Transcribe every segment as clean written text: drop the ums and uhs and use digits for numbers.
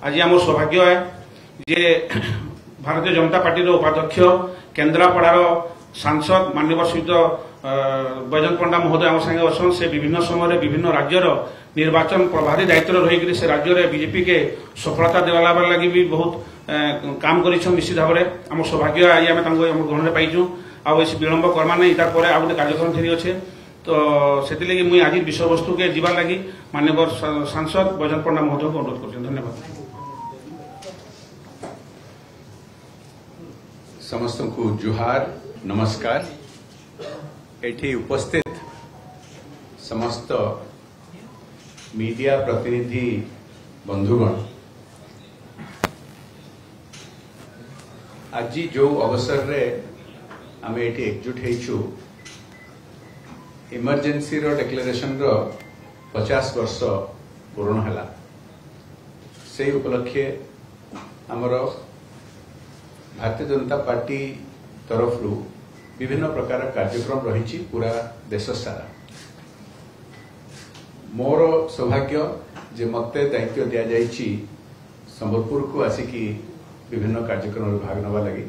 आज आम सौभाग्य है जे भारतीय जनता पार्टी उपाध्यक्ष केन्द्रापड़ार सांसद माननीय श्रीयुत बैजयंत पंडा महोदय आम संगे असन से विभिन्न समय विभिन्न राज्यर निर्वाचन प्रभारी दायित्व रही से राज्य में बीजेपी के सफलता देवाला लगी भी बहुत काम कर निश्चित भाव में आम सौभाग्य आज आम ग्रहण पाइचु आसी विलंब करमा नहीं तार पर गोटे कार्यक्रम फेरी अच्छे तो से मुझे आज विषय वस्तु के जीवा लगी माननीय सांसद बैजयंत पंडा महोदय को अनुरोध कर धन्यवाद। समस्त को जुहार नमस्कार। एठी उपस्थित समस्त मीडिया प्रतिनिधि बंधुगण आज जो अवसर रे आम एठी एकजुट हेचु इमरजेंसी रो डिक्लेरेशन रो 50 वर्ष पूर्ण हला से उपलक्षे आमर भारतीय जनता पार्टी तरफ विभिन्न प्रकार कार्यक्रम रही पूरा देश सारा। मोर सौभाग्य जे मते दायित्व दिया जाइछि संबलपुर को आसिकी विभिन्न कार्यक्रम में भाग नवा लगी।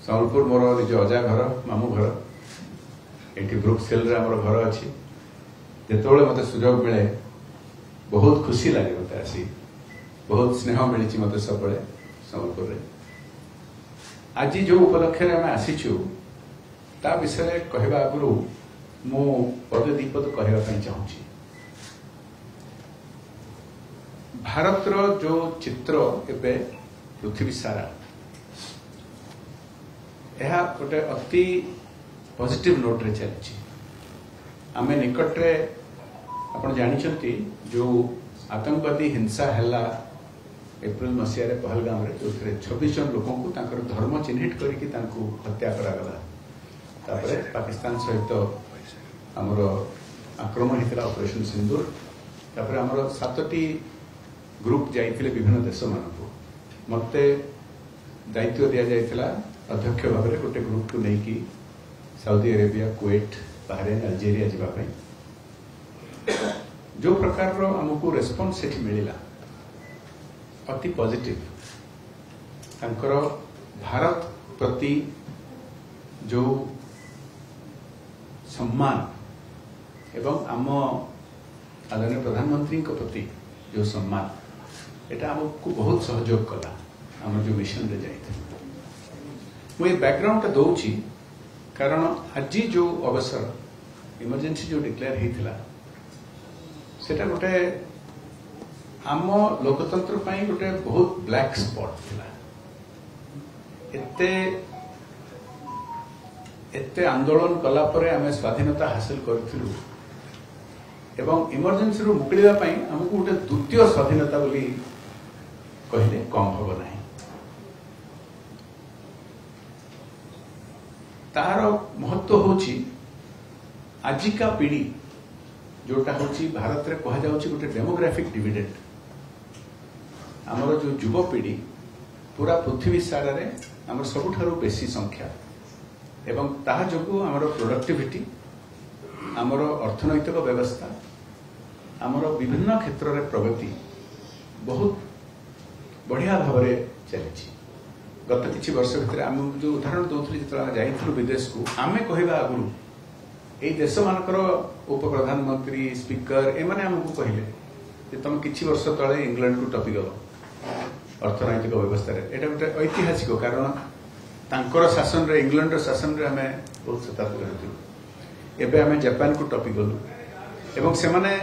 संबलपुर मोर निज अजा घर मामू घर एटी ब्रुकसेल रे हमर घर अछि। जेतोळे मते सुयोग मिले बहुत खुशी लगे मते आसी बहुत स्नेह मिली मते सबले संबलपुर रे। आज जो उपलक्ष्य आम आसीचु ता विषय कहवा आगु मु पद दीपद कहवाई चाहूँगी। भारतर जो चित्र एबे पृथ्वी सारा यह गोटे अति पॉजिटिव नोट रे चलछि। आमे निकट रे आपण जानिछंती जो आतंकवादी हिंसा हैला एप्रिल मसीह रे पहलगाम रे जो 26 जन लोगों को तांकर धर्म चिन्हित करके तांको हत्या करागला। तापरे पाकिस्तान सहित हमर आक्रमण हेतला ऑपरेशन सिंदूर। तापरे हमर 7टी ग्रुप जाइथिले विभिन्न देश मानको मते दायित्व दिया जाइथिला अध्यक्ष भाव में गोटे ग्रुप को नहीं कि Saudi Arabia Kuwait Bahrain Algeria जावाई जो प्रकार आमको रेस्पॉन्स से मिला अति पॉजिटिव तांकर भारत प्रति जो सम्मान एवं आम आदरणीय प्रधानमंत्री प्रति जो सम्मान एटा आमको बहुत सहयोग कला आम जो मिशन रे जाइए। मुझे बैकग्राउंड दौची कारण आज जो अवसर इमरजेंसी जो डिक्लेयर होता सेटा गोटे आम लोकतंत्र पाई गोटे बहुत ब्लैक स्पॉट थिला। एते आंदोलन कला परे आमे स्वाधीनता हासिल करथिलु एवं इमरजेंसी रो मुक्तिबा पाई हमकु गोटे द्वितीय स्वाधीनता बोली कहले कम हबो नाही। तार महत्व होची आजिका पीढ़ी जोटा होची भारत रे कहा जाउची गोटे डेमोग्राफिक डिविडेंड। आमर जो युव पीढ़ी पूरा पृथ्वी सारा रे आमर सबुठारु बेसी संख्या एवं ताहा जोगु आमर प्रोडक्टिविटी आमर अर्थनैतिक व्यवस्था आमर विभिन्न क्षेत्र रे प्रगति बहुत बढ़िया भाव में चली। गत किछि वर्ष भितर आम जो उदाहरण दौथली जो जाइथिलु विदेश को आमे कहबा आगु ए देश मानकर उप प्रधानमंत्री स्पीकर एमाने हमकु कहले जे तुम किछि वर्ष तळे इंग्लैंड को टपी गलो अर्थनैतिक व्यवस्था रे। एटा गोटे ऐतिहासिक कारण तांकर शासन रे इंग्लैंड शासन रे हमें बहुत शताब्दी रहथिलु। एबे हमें जापान को टपी गलु एवं से माने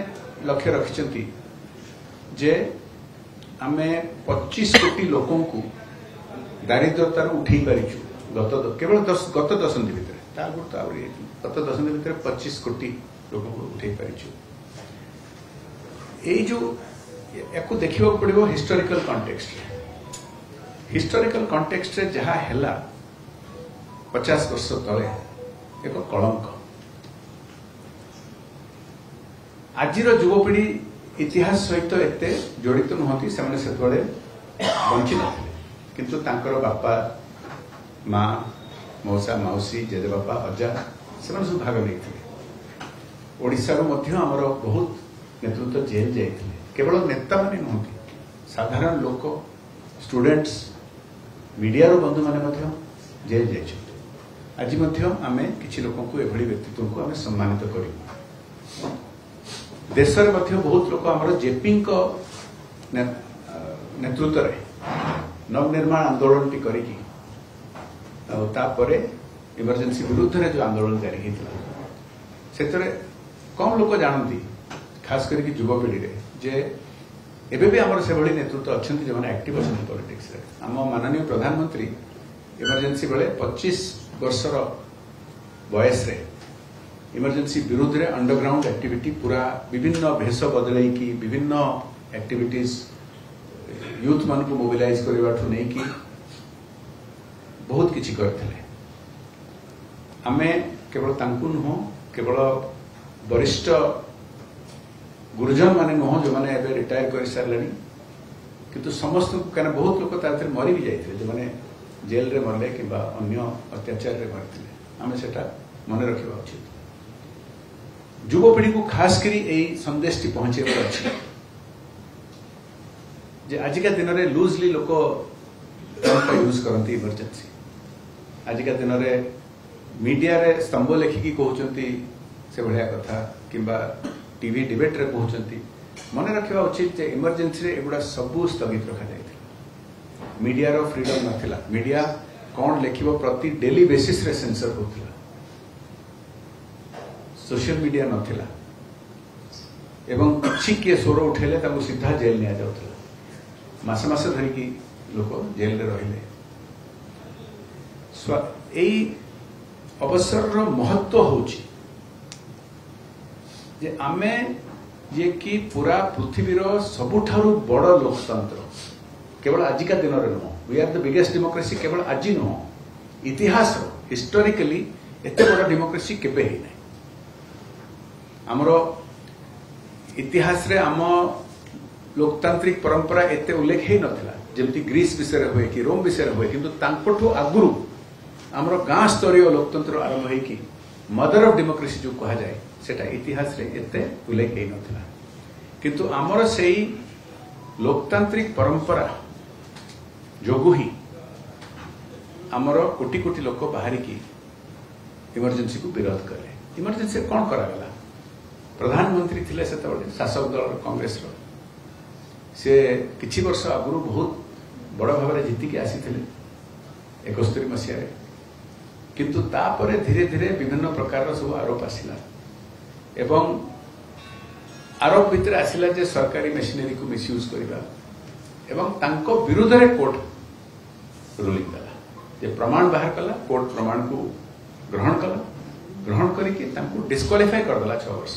लक्ष्य रखिचंती जे हमें 25 कोटी लोकों को दारिद्रतार उठेई पारिछु केवल गत दशंधि भितर गत दशंधि भितर 25 कोटी लोकों को उठेई पारिछु। एई जो याकु देखिबा पड़िबो हिस्टोरिकल कॉन्टेक्स्ट रे जहा हैला 50 वर्ष तले एक कलंक। आजिर युवपीढ़ी इतिहास सहित एते जड़ित नुहति से बंची नथिले किंतु तांकर बापा माँ मौसा मौसी जेजेबापा अजा से सब भाग नहीं। ओडिशा रो मध्य हमर बहुत नेतृत्व जेल जाइथिले केवल नेता माने नुहति साधारण लोक स्टूडेंट्स मीडिया बंधु माने जेल जाइए। आज आम किसी लोक एभली व्यक्तित्व को आम सम्मानित कर देश में बहुत लोग आम जेपी नेतृत्व में नवनिर्माण आंदोलन टी करी इमरजेंसी विरुद्ध रे जो आंदोलन जारी होता से कम लोग जानती खास करके युवपीढ़ी रे जे एबे भी आमर से भली नेतृत्व अच्छा जो मैंने एक्टिव अच्छा पॉलिटिक्स रे आम माननीय प्रधानमंत्री इमरजेंसी बेले 25 वर्षर बयस रे इमरजेंसी विरुद्ध रे अंडरग्राउंड एक्टिविटी पूरा विभिन्न भेष बदल की विभिन्न एक्टिविटीज यूथ मान को मोबिलाइज करने नहीं कि बहुत किसी करते आमे केवल तांकु नुह केवल वरिष्ठ गुरुजन माने नुह जो मैंने एबे रिटायर कर सारे किंतु समस्त कहना बहुत लोग तार मरी भी जाते जो मैंने जेल रे मरले कि अन्य अत्याचार रे मरते आम से मन रखा उचित युवपीढ़ी को खास करी यही संदेश टी पहुंचे अच्छे जे आजिका दिन में लूजली लोक यूज करती इमरजेंसी आजिका दिन में मीडिया रे स्तंभ लेखिकी कहते से भाया कथा किंबा टीवी डिबेट रे कहते मन रखा उचित जे इमरजेंसी रे एगुड़ा सबू स्थगित रखा जाइथिला मीडिया रो फ्रीडम नथिला मीडिया कौन लेखिबो प्रति डेली बेसिस रे सेंसर होथिला सोशल मीडिया नथिला एवं किछि के स्वर उठेले ताको सीधा जेल निया जाउथिला मास मास धरिकी लोक जेल रे रहिले एई अवसर महत्व होची जे आमे जे कि पूरा पृथ्वीर सबुठारु बड़ लोकतंत्र केवल आजिका दिन में नुह we are the biggest democracy केवल आज नुह इतिहास हिस्टोरिकली एत बड़ डेमोक्रेसी केबे ही नहीं आमर इतिहास रे आम लोकतांत्रिक परंपरा एते उल्लेख ही नथिला जेमती ग्रीस विषय हुए कि रोम विषय हुए किंतु तांकोठु आगुरु आमर गाँ स्तरीय लोकतंत्र आरंभ होइकी मदर ऑफ डेमोक्रेसी जो कहा जाए सेटा इतिहास रे एते उल्लेख ही नथिला किंतु आमर सेई लोकतांत्रिक परंपरा जोगु ही आमर कोटी कोटी लोक बाहरी की इमरजेंसी को विरोध कले इमरजेंसी कौन करागला प्रधानमंत्री थिले सेतबेले शासक दल कांग्रेस रो से किछि वर्ष आगुरु बहुत बड़ भाव में जीतिकी आसी 71 मसीह किंतु तापरे धीरे धीरे विभिन्न प्रकार सब आरोप आसिला एवं आरोप भितर आसिला जे सरकारी मेशिनरी को मिसयूज करबा एवं तांको विरुद्ध रे कोर्ट रूलिंग कला जे प्रमाण बाहर कला कोर्ट प्रमाण को ग्रहण करके तांको डिस्क्वालिफाई कर देला 6 वर्ष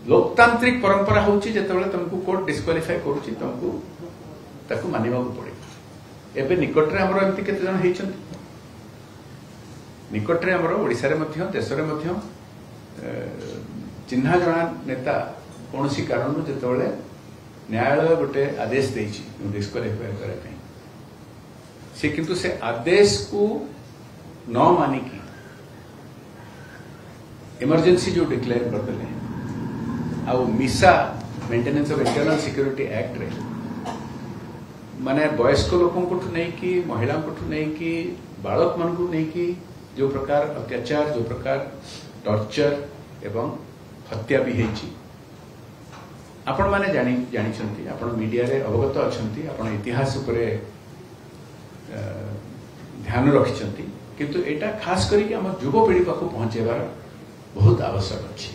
लोकतांत्रिक परंपरा होची जेतेबेले तुमको कोर्ट डिस्क्वालिफाई करूची तुमको ताको मानिबा को पड़े एबे निकट रे हमरो एमती केते जन हेइछंती निकट रे हमरो ओडिसा रे मध्य देश रे मध्य चिन्हा जणा नेता कोनसी कारण जेतेबेले न्यायालय गोटे आदेश देइची डिस्क्वालिफाई करे पई से किंतु से आदेश को न मानिकी इमरजेंसी जो डिक्लेयर कर देले आउ मिसा maintenance of internal security act रे माने वयस्क लोकों को नहीं कि महिला को नहीं कि बालक मान को नहीं कि जो प्रकार अत्याचार जो प्रकार टॉर्चर एवं हत्या भी हेची आपण माने जानी छंती आपण मीडिया रे अवगत अछंती आपण इतिहास उपरे ध्यान रखिछंती किंतु एटा खास करी हम युवपीढ़ी पाखु पहुंचेबार बहुत आवश्यक अछि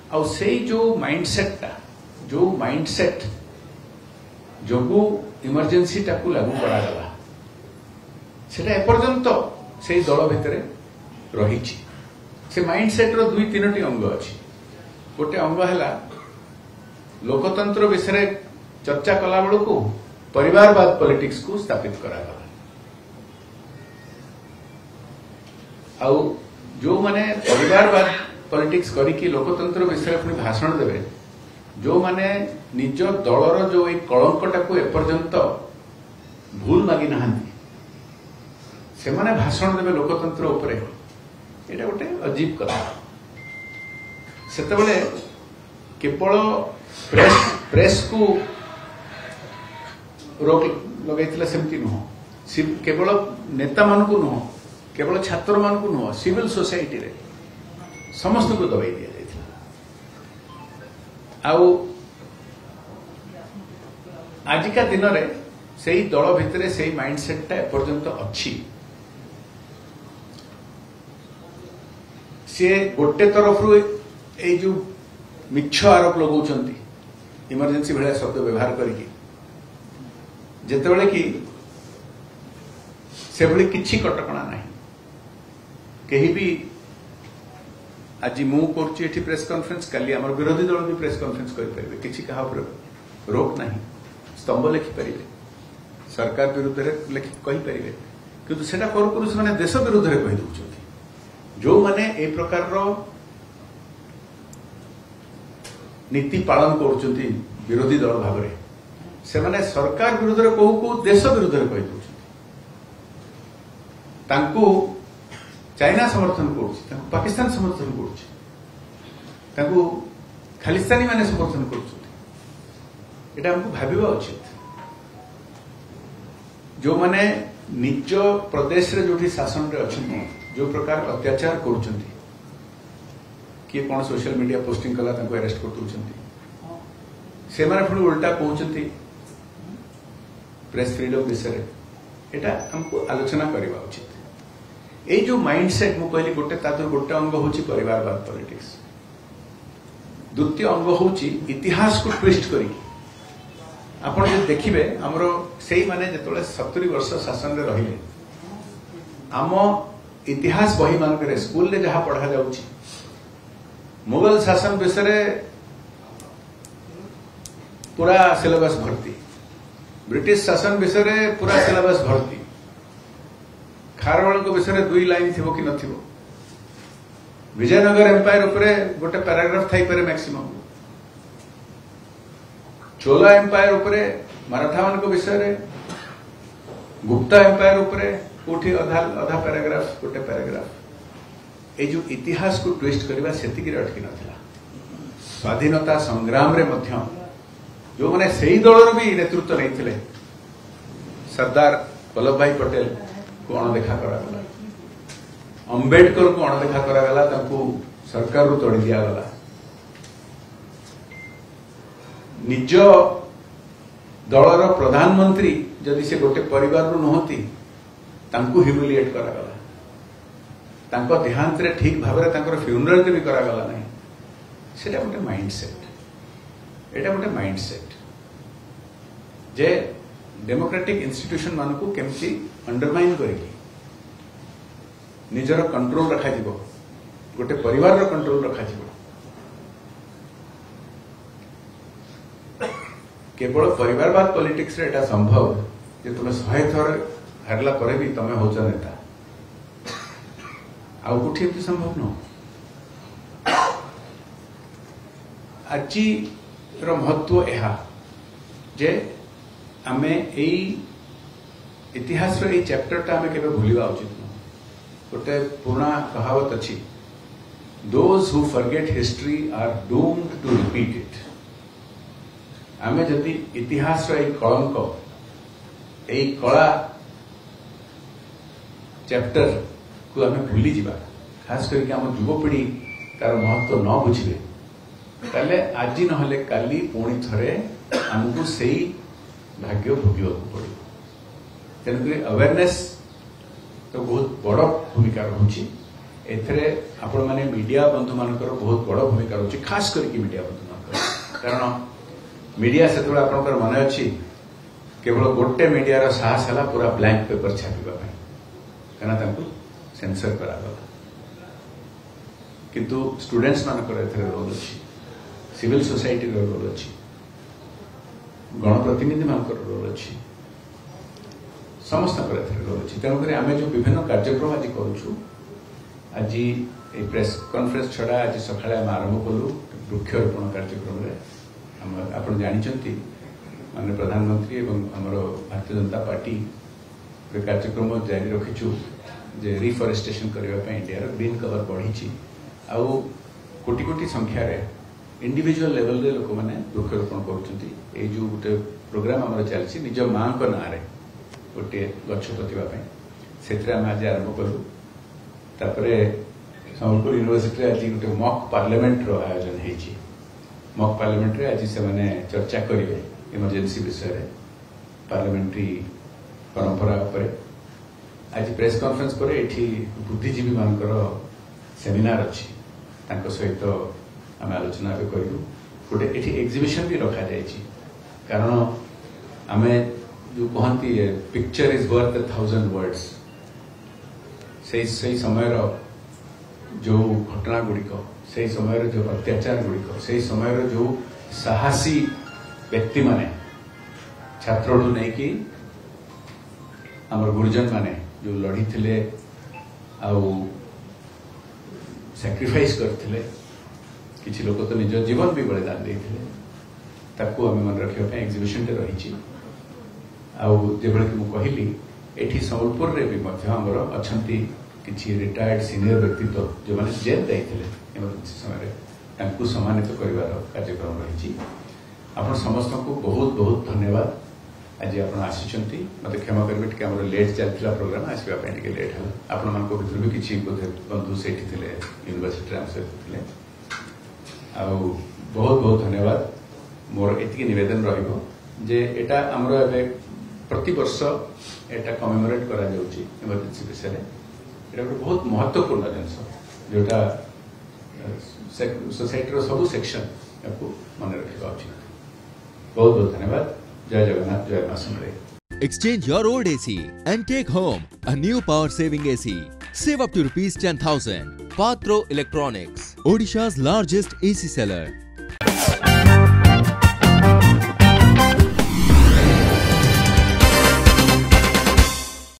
आ से जो माइंडसेट जोगु इमरजेंसी टाकू लागू करा गला सेटा एपर्यंत से दल भितर रही से माइंडसेट रो 2-3टी अंग अछि गोटे अंग हैला लोकतंत्र विषय चर्चा कला बेलू को परिवारवाद पॉलिटिक्स को स्थापित करा गला आउ जो माने परिवारवाद पॉलिटिक्स करिकी लोकतंत्र विषय पुणी भाषण देवे जो माने निज दलर जो एक कलंकटा को एपर्यंत भूल मागी नहांती से माने भाषण देवे लोकतंत्र उपरे एटा गोटे अजीब कथा सेतेबेले केवल प्रेस प्रेस को रोक लगे सेमती नुह केवल नेता मान को नुह केवल छात्र मान को नुह सिविल सोसाइटी रे समस्त को दबाई दिया आजिका दिन में से दल भितर से माइंडसेट एपर्यंत अच्छी सी गोटे तरफ जो मिछ आरोप लगाउछंती इमरजेंसी भाया शब्द व्यवहार करके जेतेबेले कि से भली किछि कटकणा नाही कहीं भी आज मु करछि एठी प्रेस कॉन्फ्रेंस काली हमर विरोधी दल भी प्रेस कॉन्फ्रेंस करि परिबे किछि कहा पर रोक नाही स्तंभ लिखि परिबे सरकार विरुद्ध रे लिखि कहि परिबे किंतु सेटा करू करू से माने देश विरुद्ध रे कहि दउछंती जो माने ए प्रकार रो नीति पालन करुचंती विरोधी दल भाव में से माने सरकार विरुद्ध रे कहू को देश विरुद्ध रे कहि दउछंती तांको चाइना समर्थन करुछि तांको पाकिस्तान समर्थन करुछि तांको खालिस्तानी माने समर्थन करुछंती एटा हमको भाबिबा उचित जो माने निज प्रदेश रे जोठी शासन रे अछंती जो प्रकार अत्याचार करुछंती किए कौन सोशल मीडिया पोस्टिंग कला तांको अरेस्ट कर दउछंती से माने पुणी उल्टा कहउछंती प्रेस फ्रीडम विषय एटा हमको आलोचना करबा उचित ए जो माइंडसेट मु कहली गोटे तादर गोटे अंग होची परिवारवाद पॉलिटिक्स द्वितीय अंग होची इतिहास को ट्विस्ट करी आपण जे देखिबे हमरो सेही माने जेतोले 70 वर्ष शासन रे रहिले आम इतिहास बही मान करे स्कूल ले जहां पढ़ा जाउची मुगल शासन विषय पूरा सिलेबस भर्ती ब्रिटिश शासन विषय पूरा सिलेबस भर्ती खारवाल को विषय 2 लाइन थी कि नथिबो विजयनगर एम्पायर उपरे गोटे पैराग्राफ थाई पारे मैक्सिमम चोला एम्पायर उपरे मराठा को विषय गुप्ता एम्पायर उपरे कोठी अधा पैराग्राफ गोटे पैराग्राफ ए जो इतिहास को ट्विस्ट करबा सेतिकी अटकी नथिला स्वाधीनता संग्राम रे मध्य जो माने सेही दलर भी नेतृत्व नैथिले सरदार वल्लभ भाई पटेल को अणदेखा करागला अंबेडकर को अणदेखा करागला तांको सरकार रो तोड़ी दिया गला निज दलर प्रधानमंत्री जदि से गोटे परिवार रो नहती तांको ह्यूमिलिएट करागला तांको देहांत रे ठीक भाव रे तांकर फ्यूनरल रे भी करागला नहीं सेटा गोटे माइंडसेट एटा गोटे माइंडसेट जे डेमोक्रेटिक इंस्टीट्यूशन मान को केमती अंडरमाइन करेगी निजर कंट्रोल रखा जिवो गोटे परिवार रो कंट्रोल रखा जिवो केवल परिवारवाद पॉलिटिक्स रे एटा संभव जे तुमे 100 थर हारला परे भी तमे होच नेता आउ कोठी एमती संभव न आज रो महत्व एहा जे आमे एई इतिहास रो एई चैप्टर ता आमे केबे भूलिबा उचित न गोटे पुराना कहावत अछि those who forget history are doomed to repeat it आमे जदि इतिहास रो एई कलंक एई कला चैप्टर को आमे भूली जिबा खास करके आम युवपीढ़ी तार महत्व न बुझे ताले आज नहले काली पुणी थरे आमको से भाग्य भोगिया पड़ो तेणुक अवेयरनेस तो बहुत बड़ भूमिका रही आपण माने मीडिया बंधु मानकर बहुत बड़ भूमिका रही खास करके मीडिया बंधु मान कारण मीडिया से आपंकर मन अच्छी केवल गोटे मीडिया साहस है पूरा ब्लैंक पेपर छापिबा कहीं सेंसर करागला किंतु स्टूडेंट्स मानकर एथरे रोल अच्छी सिविल सोसाइटी रोल अच्छी गणप्रतिनिधि मानकर रोल अच्छी समस्त रोल अच्छी तेणुक आम जो विभिन्न कार्यक्रम आज करुचु आज ये प्रेस कॉन्फ्रेंस छड़ा आज सकाळे आम आरंभ कलु वृक्षरोपण कार्यक्रम आप जानते माननीय प्रधानमंत्री एवं आमर भारतीय जनता पार्टी कार्यक्रम जारी रखीचु जे रिफॉरेस्टेशन करने इंडिया ग्रीन कवर बढ़ी आउ कोटी कोटी संख्यार इंडिविजुअल लेवल रे लोक मैंने वृक्षरोपण करछंती ए जो गोटे प्रोग्राम हमर चलछि निज मां को ना रे गोटे गछ पोतिबा पय सेत्रे हम आज आरंभ कलु तापरे संबलपुर यूनिवर्सिटी आज गोटे मॉक पार्लियामेंट रो आयोजन हेछि मॉक पार्लियामेंट रे आज से माने चर्चा करिवे इमरजेंसी विषय रे पार्लियामेंट्री परंपरा उपरे आज प्रेस कॉन्फ्रेंस पर एठी बुद्धिजीवी मानकर सेमिनार अछि तांको सहित आम आलोचना भी करूँ गोटे एठी एग्जिबिशन भी रखा जाइए कारण आम जो कहती पिक्चर इज वर्थ 1,000 वर्ड्स से समय जो घटना गुड़िक से समय जो अत्याचार गुड़िक से समय जो साहसी व्यक्ति माने छात्र नहीं कि आम गुरुजन माने जो लड़ी थे सैक्रिफाइस करते किसी लोग तो निज जीवन भी बलिदान देते ताकू आम मन रखा एग्जिबिशन रही जो कहली एठी संबलपुर रे भी आमर अच्छा किसी रिटायर्ड सीनियर व्यक्तित्व जो मैंने जेल जाते इमरजेंसी समय सम्मानित कर कार्यक्रम रही आप समस्त को बहुत बहुत धन्यवाद आज आप आसी मत क्षमा करेंगे टी लेट चलता प्रोग्राम आसवाई लेट है आपण मान भर भी किसी बंधु से यूनिवर्सिटी आम सहित बहुत बहुत धन्यवाद मोर एति निवेदन रहिबो जे एटा हमरो एबे प्रति वर्ष एटा कमेमोरेट करा जाउची इमरजेंसी विषय रे एटा बहुत महत्वपूर्ण जिनस जोटा सोसाइटी रो सब सेक्शन को मन रखिबा उचित बहुत बहुत धन्यवाद जय जगन्नाथ जय मां समले Exchange your old AC and take home a new power saving AC. Save up to ₹10,000. Patro Electronics, Odisha's largest AC seller.